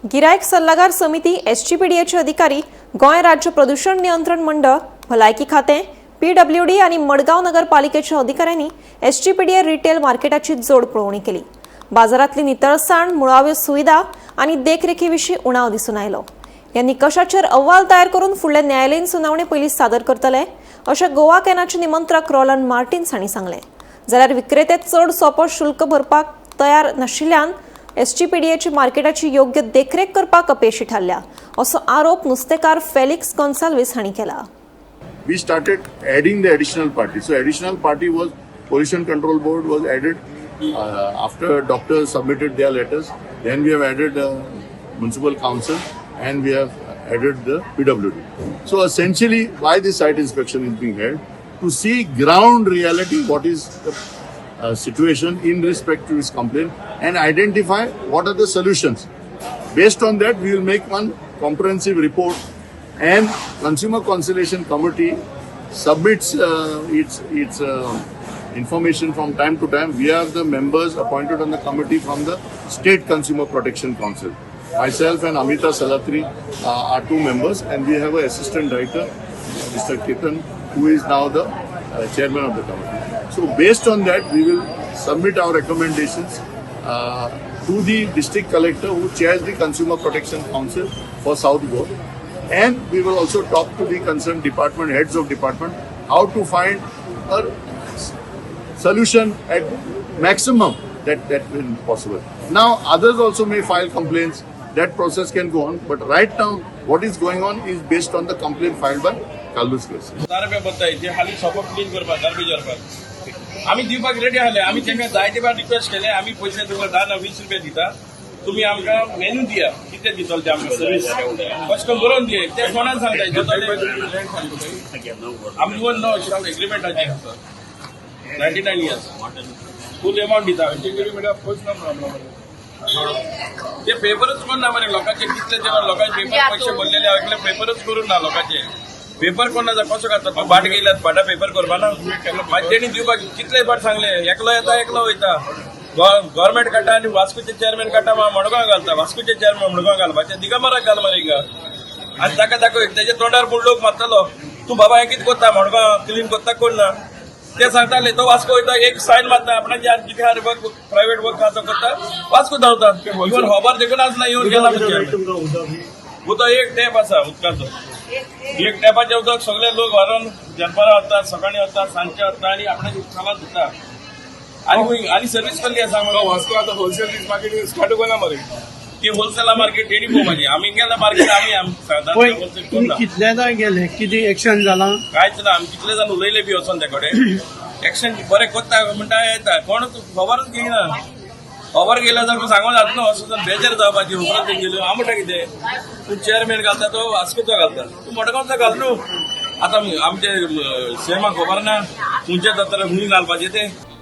गिरायक सल्लागार समिती एसजीपीडीएचे अधिकारी, गोंय राज्य प्रदूषण नियंत्रण मंडळ, भलायकी खातें, पीडब्ल्यूडी आणि मडगांव नगरपालिकेच्या अधिकाऱ्यांनी एसजीपीडीए रिटेल मार्केटाची जोड पळोवणी केली। बाजारातली नितळसाण, मुळाव्यो सुविधा आणि देखरेखीविशीं उणाव दिसून आयलो। ह्या निकषाचेर अहवाल तयार करून फुडले न्यायालयीन सुनावणे पयलीं सादर करतले, अशें गोवा कॅनाचे निमंत्रक रॉलन मार्टिन्स हांणी सांगलें। जाल्यार विक्रेते चड सोपो शुल्क भरपाक तयार नाशिल्ल्यान एसजीपीडीएची मार्केटाची योग्य देखरेख करपाक अपेशी थारल्या, असो आरोप नुस्तेकार फेलिक्स गोन्साल्वीस हांणी केला। We started adding the additional party. So additional party was Pollution Control Board was added after doctors submitted their letters. Then we have added Municipal Council and we have added the PWD. So essentially, why this site inspection is being held? To see ground reality, what is the situation in respect to this complaint and identify what are the solutions. Based on that, we will make one comprehensive report. And Consumer Conciliation Committee submits its information from time to time. We have the members appointed on the committee from the State Consumer Protection Council. Myself and Amita Salatri are two members, and we have an assistant director, Mr. Ketan, who is now the chairman of the committee. So based on that, we will submit our recommendations to the district collector who chairs the Consumer Protection Council for South Goa. And we will also talk to the concerned department, heads of department, how to find a solution at maximum that will be possible. Now, others also may file complaints. That process can go on. But right now, what is going on is based on the complaint filed by Kalbus case. आम्ही दिवपाक ready आले। आम्ही त्यांना जायते बार request केले। आम्ही पैसे तुमकां 10 20 रुपये दिता। तुम्ही आमकां मेनू दिया, किती दितले ते आमकां सर्विस कष्ट करून दिये। ते कोणाक सांगताय आम्ही वन नो एग्रीमेंट आहे 99 इयर्स फुल अमाउंट दिता। ते पेपरच कोण ना मरे लोकांचे कितले जेव्हा लोकांचे पेपर पैसे भरलेले ऐकले पेपरच करून ना लोकांचे पेपर कोणाचा कसो करता बाट गेल्यात बाटा पेपर करपा ना तेणी दिवपाक कितले फाट सांगले एकलो येता एकलो वयता गव्हर्नमेंट काटा आणि वास्कोचे चेअरमॅन काटा मडगांव घालता वास्कोचे चेअरमॅन मडगांव घालपाचे दिगंबराक घाल मरे हिंगा आनी ताका दाखय तेजे तोंडार बुलडोक मारतलो तूं बाबा हें कितें करता मडगांव क्लीन करता कोण ना ते सांगताले तो वास्को वयता एक सायन मारता आपणाचे कितें वर्क प्रायव्हेट वर्क आसा तो करता वास्को धांवता इवन खबर देखून आसना येवन गेला उदक एक टॅप आसा उदकाचो एक टॅपाचे उदक सगळे लोक व्हरून दनपारां वतात सकाळी वतात सांजचे वतात आनी आपणाची कामां धुता आनी सर्वीस कसली आसा वास्को आतां होलसेल मार्केट स्टार्ट कोना मरे की होलसेल मार्केट तेणी पळोवपाची आमी गेला मार्केट आमी कितलेदा गेले कितें एक्शन जालां कांयच ना आमी कितले जाण उलयले बी वचोन ते कडेन एक्शन बरें करता म्हणटा येता कोण खबरच घेयना खबर गेल्या जाल्यार सांगून जाता न्हू असो बेजार जावपाची खबरच गेल्यो हांव म्हणटा कितें तूं चेअरमॅन घालता तो वास्कोचो घालता तूं मडगांवचो घाल न्हू आतां आमचे सेमाक खबर ना खंयच्या जात्रा खंय घालपाचें तें